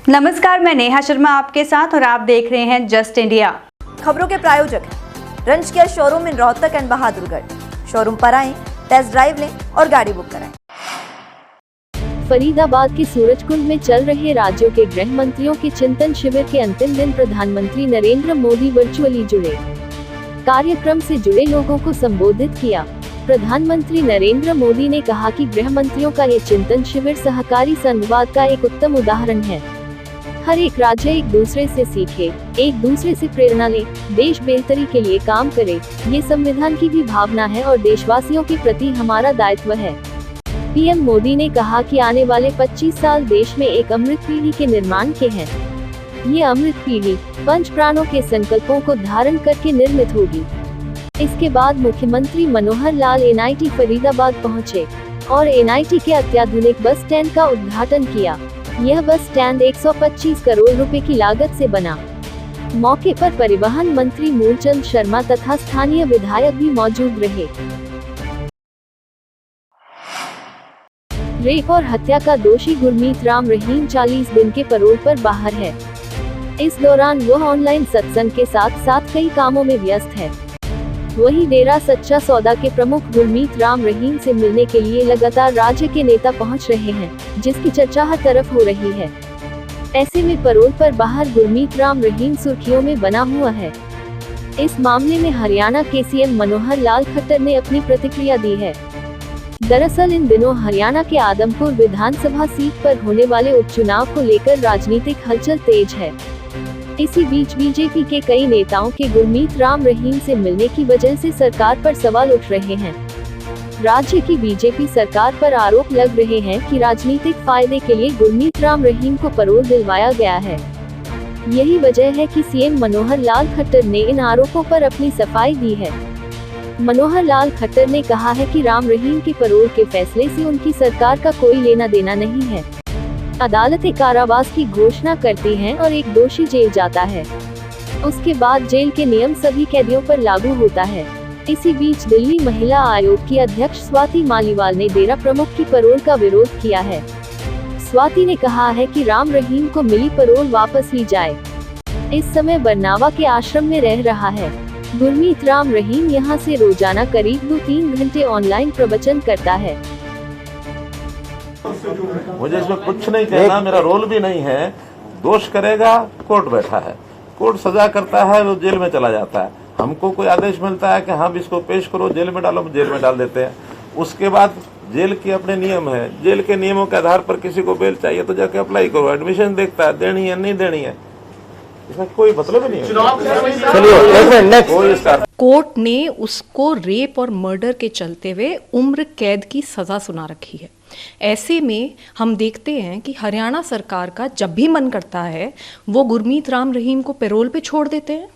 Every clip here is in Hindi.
नमस्कार, मैं नेहा शर्मा आपके साथ और आप देख रहे हैं जस्ट इंडिया। खबरों के प्रायोजक हैं रंज care showroom in Rohtak and Bahadurgarh. Showroom पर आएं, टेस्ट ड्राइव लें और गाड़ी बुक कराएं। फरीदाबाद के सूरजकुंड में चल रहे राज्यों के गृह मंत्रियों के चिंतन शिविर के अंतिम दिन प्रधानमंत्री नरेंद्र मोदी वर्चुअली जुड़े। कार्यक्रम से जुड़े लोगों को संबोधित किया। प्रधानमंत्री नरेंद्र मोदी ने कहा कि गृह मंत्रियों का ये चिंतन शिविर सहकारी संघवाद का एक उत्तम उदाहरण है। हर एक राज्य एक दूसरे से सीखे, एक दूसरे से प्रेरणा ले, देश बेहतरी के लिए काम करे। ये संविधान की भी भावना है और देशवासियों के प्रति हमारा दायित्व है। पीएम मोदी ने कहा कि आने वाले 25 साल देश में एक अमृत पीढ़ी के निर्माण के हैं। ये अमृत पीढ़ी पंच प्राणों के संकल्पों को धारण करके निर्मित होगी। इसके बाद मुख्यमंत्री मनोहर लाल एनआईटी फरीदाबाद पहुंचे और एनआईटी के अत्याधुनिक बस स्टैंड का उद्घाटन किया। यह बस स्टैंड 125 करोड़ रुपए की लागत से बना। मौके पर परिवहन मंत्री मूलचंद शर्मा तथा स्थानीय विधायक भी मौजूद रहे। रेप और हत्या का दोषी गुरमीत राम रहीम 40 दिन के पैरोल पर बाहर है। इस दौरान वह ऑनलाइन सत्संग के साथ साथ कई कामों में व्यस्त है। वहीं डेरा सच्चा सौदा के प्रमुख गुरमीत राम रहीम से मिलने के लिए लगातार राज्य के नेता पहुंच रहे हैं, जिसकी चर्चा हर तरफ हो रही है। ऐसे में पैरोल पर बाहर गुरमीत राम रहीम सुर्खियों में बना हुआ है। इस मामले में हरियाणा के सीएम मनोहर लाल खट्टर ने अपनी प्रतिक्रिया दी है। दरअसल इन दिनों हरियाणा के आदमपुर विधानसभा सीट पर होने वाले उपचुनाव को लेकर राजनीतिक हलचल तेज है। इसी बीच बीजेपी के कई नेताओं के गुरमीत राम रहीम से मिलने की वजह से सरकार पर सवाल उठ रहे हैं। राज्य की बीजेपी सरकार पर आरोप लग रहे हैं कि राजनीतिक फायदे के लिए गुरमीत राम रहीम को पैरोल दिलवाया गया है। यही वजह है कि सीएम मनोहर लाल खट्टर ने इन आरोपों पर अपनी सफाई दी है। मनोहर लाल खट्टर ने कहा है कि राम रहीम के पैरोल के फैसले से उनकी सरकार का कोई लेना देना नहीं है। अदालतें कारावास की घोषणा करती हैं और एक दोषी जेल जाता है। उसके बाद जेल के नियम सभी कैदियों पर लागू होता है। इसी बीच दिल्ली महिला आयोग की अध्यक्ष स्वाति मालीवाल ने डेरा प्रमुख की पैरोल का विरोध किया है। स्वाति ने कहा है कि राम रहीम को मिली पैरोल वापस ली जाए। इस समय बरनावा के आश्रम में रह रहा है। गुरमीत राम रहीम यहां से रोजाना करीब 2-3 घंटे ऑनलाइन प्रवचन करता है। मुझे इसमें कुछ नहीं कहना, मेरा रोल भी नहीं है। दोष करेगा, कोर्ट बैठा है, कोर्ट सजा करता है, वो जेल में चला जाता है। हमको कोई आदेश मिलता है कि हाँ इसको पेश करो, जेल में डालो, जेल में डाल देते हैं। उसके बाद जेल के अपने नियम है, जेल के नियमों के आधार पर किसी को बेल चाहिए तो जाके अप्लाई करो, एडमिशन देखता है, देनी है नहीं देनी है, इसमें कोई मतलब नहीं है। कोर्ट ने उसको रेप और मर्डर के चलते हुए उम्र कैद की सजा सुना रखी है। ऐसे में हम देखते हैं कि हरियाणा सरकार का जब भी मन करता है वो गुरमीत राम रहीम को पैरोल पे छोड़ देते हैं।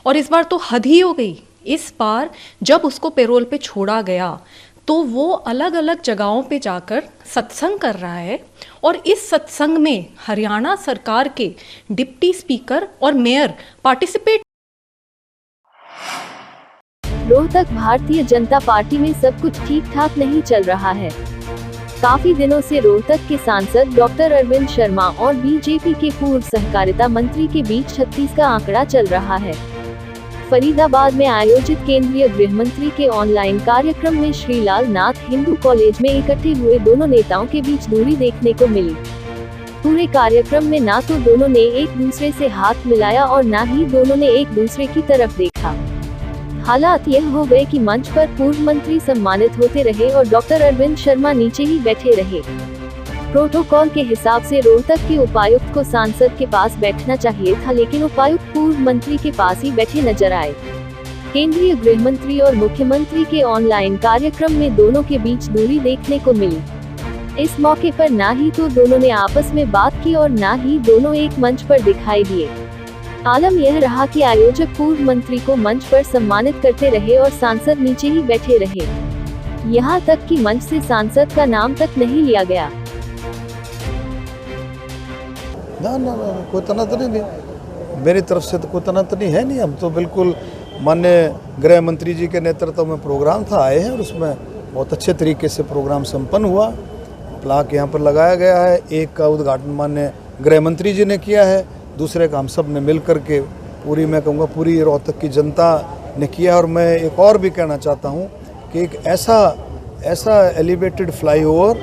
और इस बार तो हद ही हो गई। इस बार जब उसको पैरोल पे छोड़ा गया तो वो अलग अलग जगहों पे जाकर सत्संग कर रहा है और इस सत्संग में हरियाणा सरकार के डिप्टी स्पीकर और mayor participate. Rohtak Bharatiya Janata party में सब कुछ ठीक ठाक नहीं चल रहा है। काफी दिनों से रोहतक के सांसद डॉक्टर अरविंद शर्मा और बीजेपी के पूर्व सहकारिता मंत्री के बीच 36 का आंकड़ा चल रहा है। फरीदाबाद में आयोजित केंद्रीय गृह मंत्री के ऑनलाइन कार्यक्रम में श्री लाल नाथ हिंदू कॉलेज में इकट्ठे हुए दोनों नेताओं के बीच दूरी देखने को मिली। पूरे कार्यक्रम में ना तो दोनों ने एक दूसरे से हाथ मिलाया और ना ही दोनों ने एक दूसरे की तरफ देखा। हालात यह हो गए कि मंच पर पूर्व मंत्री सम्मानित होते रहे और डॉक्टर अरविंद शर्मा नीचे ही बैठे रहे। प्रोटोकॉल के हिसाब से रोहतक के उपायुक्त को सांसद के पास बैठना चाहिए था, लेकिन उपायुक्त पूर्व मंत्री के पास ही बैठे नजर आए। केंद्रीय गृह मंत्री और मुख्यमंत्री के ऑनलाइन कार्यक्रम में दोनों के बीच दूरी देखने को मिली। इस मौके पर ना ही तो दोनों ने आपस में बात की और ना ही दोनों एक मंच पर दिखाई दिए। आलम यह रहा कि आयोजक पूर्व मंत्री को मंच पर सम्मानित करते रहे और सांसद नीचे ही बैठे रहे। यहाँ तक कि मंच से सांसद का नाम तक नहीं लिया गया। ना कोई तनातनी नहीं, मेरी तरफ से तो कोई तनातनी है नहीं। हम तो बिल्कुल माननीय गृह मंत्री जी के नेतृत्व में प्रोग्राम था, आए हैं और उसमें बहुत अच्छे तरीके से प्रोग्राम संपन्न हुआ। प्लाक यहाँ पर लगाया गया है। एक का उद्घाटन माननीय गृह मंत्री जी ने किया है, दूसरे काम सब ने मिल करके पूरी, मैं कहूँगा पूरी रोहतक की जनता ने किया। और मैं एक और भी कहना चाहता हूँ कि एक ऐसा एलिवेटेड फ्लाईओवर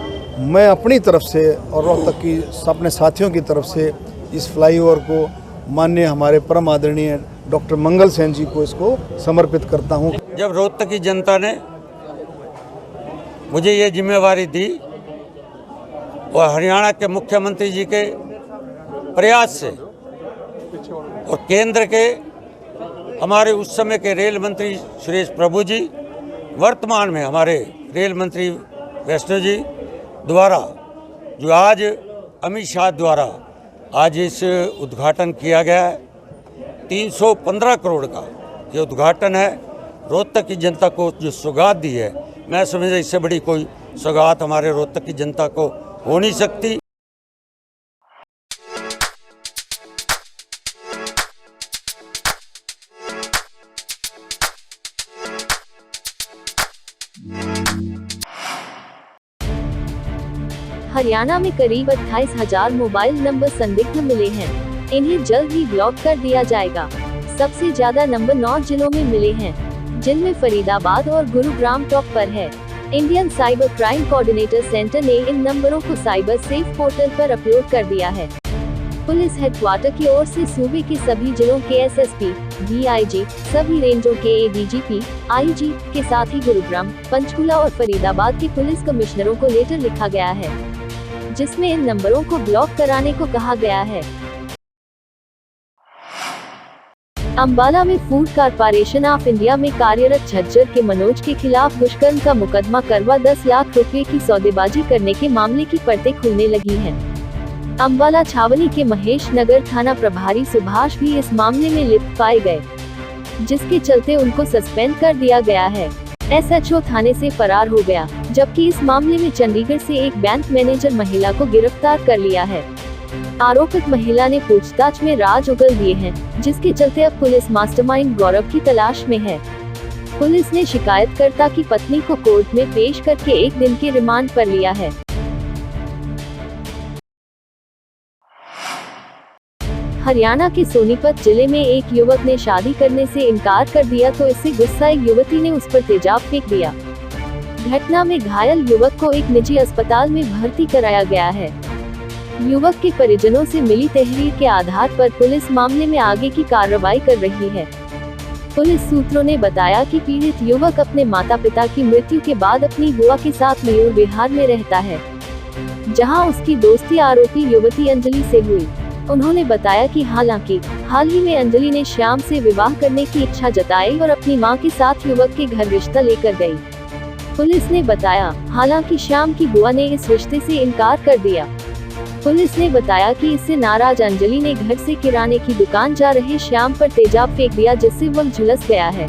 मैं अपनी तरफ से और रोहतक की अपने साथियों की तरफ से इस फ्लाईओवर को माननीय हमारे परम आदरणीय डॉक्टर मंगल सेन जी को इसको समर्पित करता हूँ। जब रोहतक की जनता ने मुझे ये जिम्मेवारी दी और हरियाणा के मुख्यमंत्री जी के प्रयास से और केंद्र के हमारे उस समय के रेल मंत्री सुरेश प्रभु जी, वर्तमान में हमारे रेल मंत्री वैष्णो जी द्वारा, जो आज अमित शाह द्वारा आज इस उद्घाटन किया गया है, 315 करोड़ का ये उद्घाटन है। रोहतक की जनता को जो सौगात दी है, मैं समझता इससे बड़ी कोई सौगात हमारे रोहतक की जनता को हो नहीं सकती। हरियाणा में करीब 28,000 मोबाइल नंबर संदिग्ध मिले हैं। इन्हें जल्द ही ब्लॉक कर दिया जाएगा। सबसे ज्यादा नंबर 9 जिलों में मिले हैं, जिनमें फरीदाबाद और गुरुग्राम टॉप पर है। Indian cyber crime coordinator centre ने इन नंबरों को साइबर सेफ पोर्टल पर अपलोड कर दिया है। पुलिस हेडक्वार्टर की ओर से सूबे के सभी जिलों के एसएसपी, डीआईजी, सभी रेंजों के एडीजीपी, आईजी के साथ ही गुरुग्राम, पंचकुला और फरीदाबाद के पुलिस कमिश्नरों को लेटर लिखा गया है, जिसमें इन नंबरों को ब्लॉक कराने को कहा गया है। अंबाला में फूड कॉर्पोरेशन ऑफ इंडिया में कार्यरत झज्जर के मनोज के खिलाफ दुष्कर्म का मुकदमा करवा 10 लाख रुपए की सौदेबाजी करने के मामले की परतें खुलने लगी हैं। अंबाला छावनी के महेश नगर थाना प्रभारी सुभाष भी इस मामले में लिप्त पाए गए, जिसके चलते उनको सस्पेंड कर दिया गया है। एसएचओ थाने से फरार हो गया, जबकि इस मामले में चंडीगढ़ से एक बैंक मैनेजर महिला को गिरफ्तार कर लिया है। आरोपित महिला ने पूछताछ में राज उगल दिए हैं, जिसके चलते अब पुलिस मास्टरमाइंड गौरव की तलाश में है। पुलिस ने शिकायतकर्ता की पत्नी को कोर्ट में पेश करके 1 दिन के रिमांड पर लिया है। हरियाणा के सोनीपत जिले में एक युवक ने शादी करने से इनकार कर दिया तो इससे गुस्साई युवती ने उस पर तेजाब फेंक दिया। घटना में घायल युवक को एक निजी अस्पताल में भर्ती कराया गया है। युवक के परिजनों से मिली तहरीर के आधार पर पुलिस मामले में आगे की कार्रवाई कर रही है। पुलिस सूत्रों ने बताया कि पीड़ित युवक अपने माता पिता की मृत्यु के बाद अपनी बुआ के साथ मयूर विहार में रहता है, जहां उसकी दोस्ती आरोपी युवती अंजलि से हुई। उन्होंने बताया कि हालांकि हाल ही में अंजलि ने श्याम से विवाह करने की इच्छा जताई और अपनी मां के साथ युवक के घर रिश्ता लेकर गई। पुलिस ने बताया हालांकि श्याम की बुआ ने इस रिश्ते से इनकार कर दिया। पुलिस ने बताया कि इससे नाराज अंजलि ने घर से किराने की दुकान जा रहे श्याम पर तेजाब फेंक दिया, जिससे वह झुलस गया है।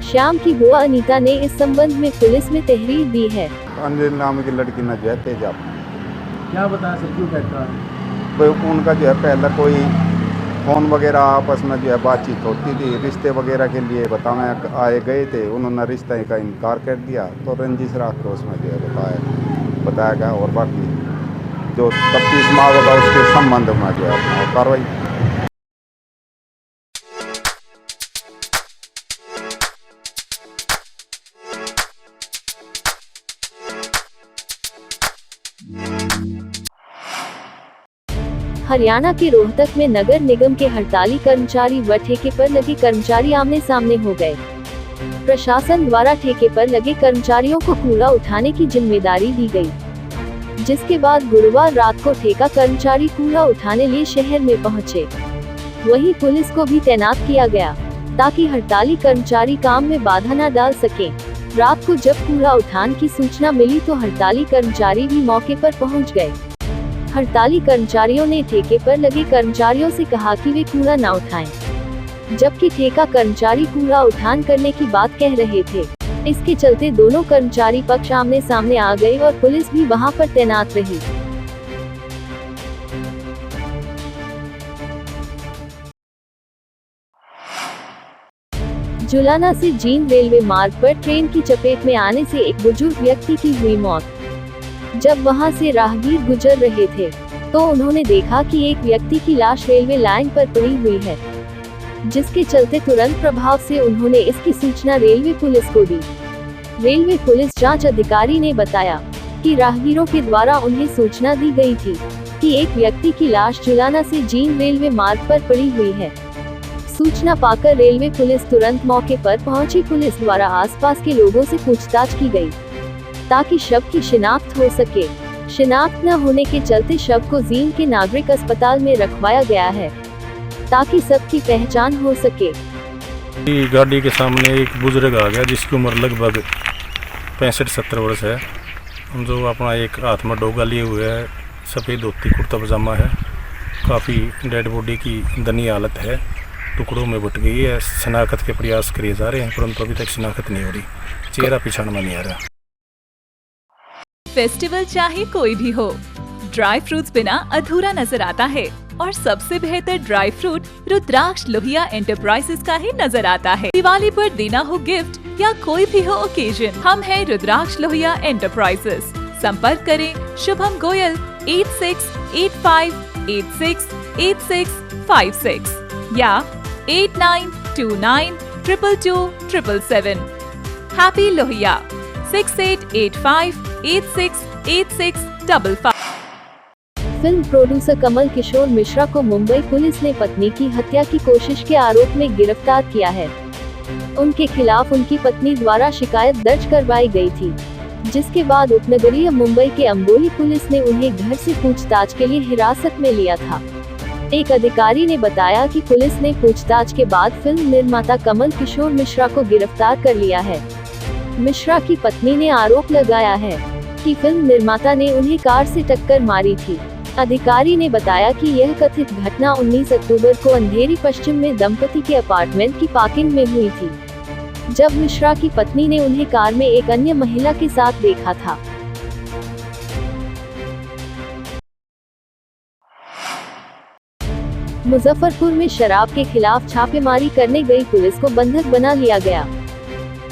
श्याम की बुआ अनीता ने इस संबंध में पुलिस में तहरीर दी है। अंजलि नाम की लड़की ने जो है तेजाब, क्या बताया सर, क्यों कहता है? उनका जो है पहला कोई फ़ोन वगैरह आपस में जो है बातचीत होती थी, रिश्ते वगैरह के लिए बताने आए गए थे। उन्होंने रिश्ते का इनकार कर दिया तो रंजिश राख को उसमें जो है बताया गया और बाकी जो तफ्तीश मांग होगा उसके संबंध में जो है अपना कार्रवाई। हरियाणा के रोहतक में नगर निगम के हड़ताली कर्मचारी व ठेके पर लगे कर्मचारी आमने सामने हो गए। प्रशासन द्वारा ठेके पर लगे कर्मचारियों को कूड़ा उठाने की जिम्मेदारी दी गई, जिसके बाद गुरुवार रात को ठेका कर्मचारी कूड़ा उठाने लिए शहर में पहुंचे। वहीं पुलिस को भी तैनात किया गया ताकि हड़ताली कर्मचारी काम में बाधा न डाल सके। रात को जब कूड़ा उठान की सूचना मिली तो हड़ताली कर्मचारी भी मौके पर पहुंच गए। हड़ताली कर्मचारियों ने ठेके पर लगे कर्मचारियों से कहा कि वे कूड़ा न उठाएं, जबकि ठेका कर्मचारी कूड़ा उठान करने की बात कह रहे थे। इसके चलते दोनों कर्मचारी पक्ष आमने सामने आ गए और पुलिस भी वहां पर तैनात रही। जुलाना से जींद रेलवे मार्ग पर ट्रेन की चपेट में आने से एक बुजुर्ग व्यक्ति की हुई मौत। जब वहां से राहगीर गुजर रहे थे तो उन्होंने देखा कि एक व्यक्ति की लाश रेलवे लाइन पर पड़ी हुई है, जिसके चलते तुरंत प्रभाव से उन्होंने इसकी सूचना रेलवे पुलिस को दी। रेलवे पुलिस जांच अधिकारी ने बताया कि राहगीरों के द्वारा उन्हें सूचना दी गई थी कि एक व्यक्ति की लाश जुलाना से जींद रेलवे मार्ग पर पड़ी हुई है। सूचना पाकर रेलवे पुलिस तुरंत मौके पर पहुंची। पुलिस द्वारा आसपास के लोगों से पूछताछ की गई ताकि शव की शिनाख्त हो सके। शिनाख्त न होने के चलते शव को जींद के नागरिक अस्पताल में रखवाया गया है ताकि सबकी पहचान हो सके। गाड़ी के सामने एक बुजुर्ग आ गया जिसकी उम्र लगभग 65-70 वर्ष है, जो अपना एक हाथ में डोगा लिए हुए है, सफ़ेद धोती कुर्ता पजामा है। काफ़ी डेड बॉडी की दनी हालत है, टुकड़ों में बट गई है। शनाख्त के प्रयास किए जा रहे हैं परंतु अभी तक शनाख्त नहीं हो रही, चेहरा पहचान में नहीं आ रहा। फेस्टिवल चाहे कोई भी हो, ड्राई फ्रूट्स बिना अधूरा नजर आता है और सबसे बेहतर ड्राई फ्रूट रुद्राक्ष लोहिया एंटरप्राइजेस का ही नजर आता है। दिवाली पर देना हो गिफ्ट या कोई भी हो ओकेजन, हम हैं रुद्राक्ष लोहिया एंटरप्राइजेस। संपर्क करें शुभम गोयल 8685868656 या 8929227777। Happy Lohia 6885868655। Film producer Kamal Kishore Mishra को मुंबई पुलिस ने पत्नी की हत्या की कोशिश के आरोप में गिरफ्तार किया है। उनके खिलाफ उनकी पत्नी द्वारा शिकायत दर्ज करवाई गई थी, जिसके बाद उपनगरीय मुंबई के अंबोली पुलिस ने उन्हें घर से पूछताछ के लिए हिरासत में लिया था। एक अधिकारी ने बताया कि पुलिस ने पूछताछ के बाद फिल्म निर्माता कमल किशोर मिश्रा को गिरफ्तार कर लिया है। मिश्रा की पत्नी ने आरोप लगाया है कि फिल्म निर्माता ने उन्हें कार से टक्कर मारी थी। अधिकारी ने बताया कि यह कथित घटना 19 अक्टूबर को अंधेरी पश्चिम में दंपति के अपार्टमेंट की पार्किंग में हुई थी, जब मिश्रा की पत्नी ने उन्हें कार में एक अन्य महिला के साथ देखा था। मुजफ्फरपुर में शराब के खिलाफ छापेमारी करने गई पुलिस को बंधक बना लिया गया।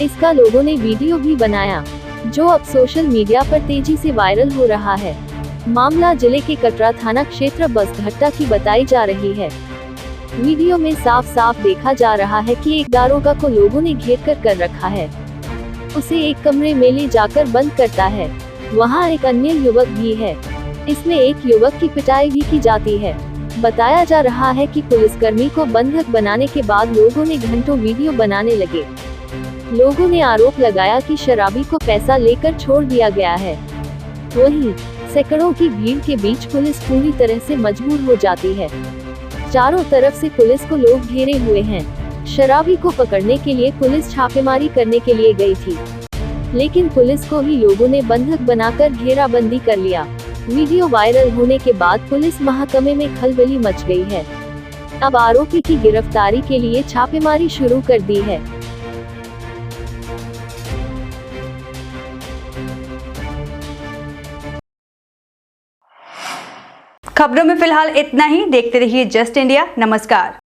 इसका लोगों ने वीडियो भी बनाया, जो अब सोशल मीडिया पर तेजी से वायरल हो रहा है। मामला जिले के कटरा थाना क्षेत्र बसघट्टा की बताई जा रही है। वीडियो में साफ साफ देखा जा रहा है कि एक दारोगा को लोगों ने घेर कर रखा है। उसे एक कमरे में ले जाकर बंद करता है। वहां एक अन्य युवक भी है। इसमें एक युवक की पिटाई भी की जाती है। बताया जा रहा है कि पुलिसकर्मी को बंधक बनाने के बाद लोगों ने घंटों वीडियो बनाने लगे। लोगों ने आरोप लगाया कि शराबी को पैसा लेकर छोड़ दिया गया है। वहीं सैकड़ों की भीड़ के बीच पुलिस पूरी तरह से मजबूर हो जाती है। चारों तरफ से पुलिस को लोग घेरे हुए हैं। शराबी को पकड़ने के लिए पुलिस छापेमारी करने के लिए गई थी, लेकिन पुलिस को ही लोगों ने बंधक बनाकर घेराबंदी कर लिया। वीडियो वायरल होने के बाद पुलिस महकमे में खलबली मच गई है। अब आरोपी की गिरफ्तारी के लिए छापेमारी शुरू कर दी है। खबरों में फिलहाल इतना ही। देखते रहिए जस्ट इंडिया। नमस्कार।